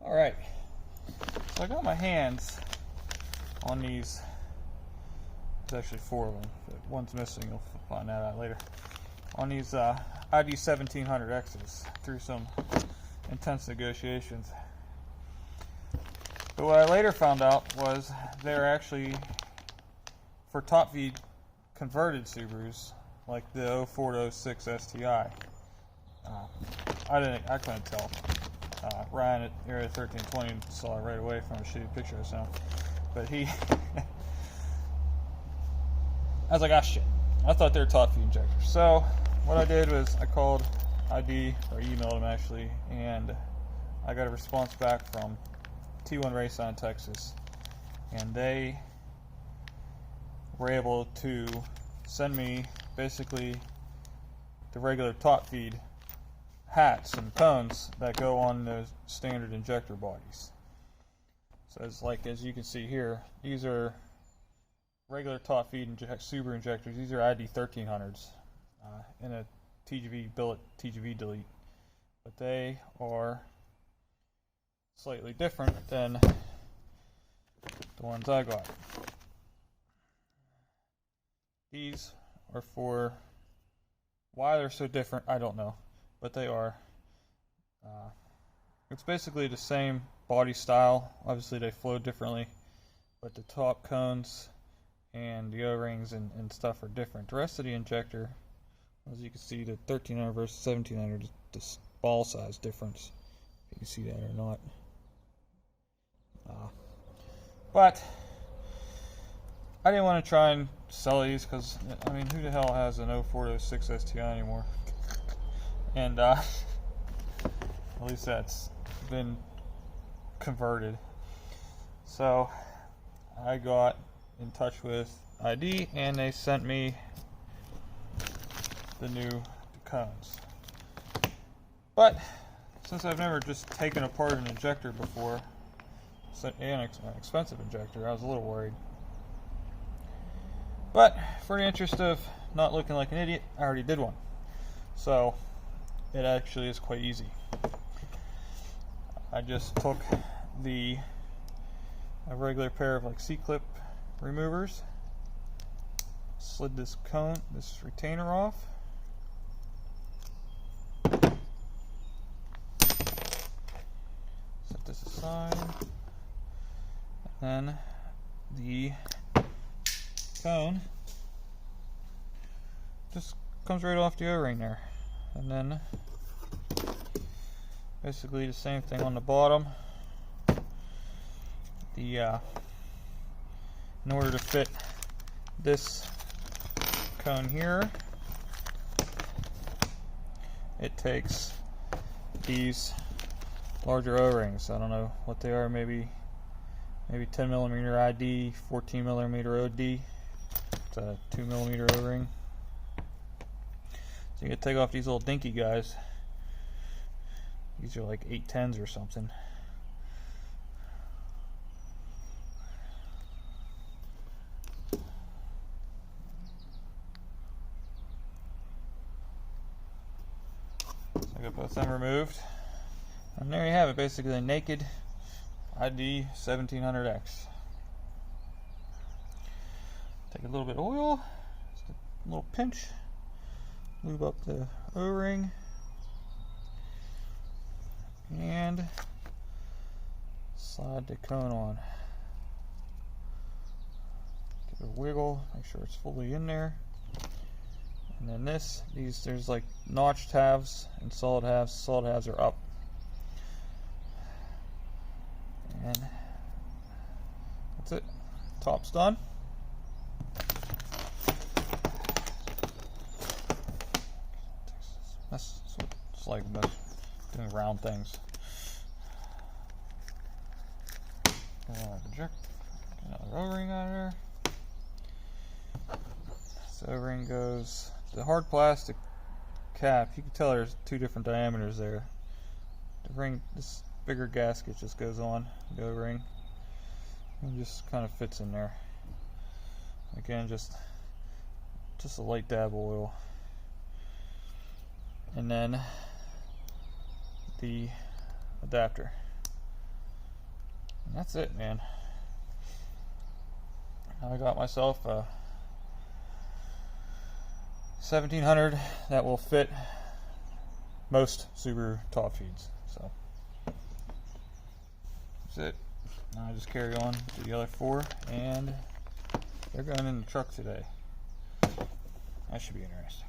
Alright, so I got my hands on these. There's actually 4 of them. If one's missing, you'll find that out later. On these ID1700Xs through some intense negotiations. But what I later found out was they're actually for top feed converted Subarus, like the 04 to 06 STI. I couldn't tell. Ryan at Area 1320 saw it right away from a shitty picture I sent him. But he, I was like, ah shit. I thought they were top feed injectors. So what I did was I called ID, or emailed him actually, and I got a response back from T1 Race in Texas, and they were able to send me basically the regular top feed hats and cones that go on the standard injector bodies. So it's like, as you can see here, these are regular top feed Subaru injectors. These are ID1300s in a TGV billet, TGV delete, but they are slightly different than the ones I got. These are for, why they're so different, I don't know, but they are. It's basically the same body style. Obviously they flow differently, but the top cones and the O-rings and stuff are different. The rest of the injector, as you can see, the 1300 versus 1700 is the ball size difference. If you can see that or not. But I didn't want to try and sell these because, I mean, who the hell has an 04 to 06 STI anymore? And at least that's been converted. So I got in touch with ID and they sent me the new cones. But since I've never just taken apart an injector before, and an expensive injector, I was a little worried. But for the interest of not looking like an idiot, I already did one. So it actually is quite easy. I just took a regular pair of like C-clip removers, slid this retainer off, set this aside, and then the cone just comes right off the O-ring there, and then basically the same thing on the bottom. In order to fit this cone here, it takes these larger O-rings. I don't know what they are, maybe 10mm ID, 14mm OD. It's a 2mm O-ring. So you can take off these little dinky guys. These are like 810s or something. So I got both of them removed. And there you have it, basically a naked ID1700X. Take a little bit of oil, just a little pinch, lube up the O-ring, and slide the cone on. Give it a wiggle, make sure it's fully in there. And then there's like notched halves and solid halves. Solid halves are up. And that's it. Top's done. That's what it's like about doing round things. Another O-ring out of there. This O-ring goes, the hard plastic cap, you can tell there's 2 different diameters there. The ring, this bigger gasket just goes on the O-ring and just kind of fits in there. Again, just a light dab of oil. And then the adapter. And that's it, man. I got myself a 1700 that will fit most Subaru top feeds. So that's it. Now I just carry on to the other 4, and they're going in the truck today. That should be interesting.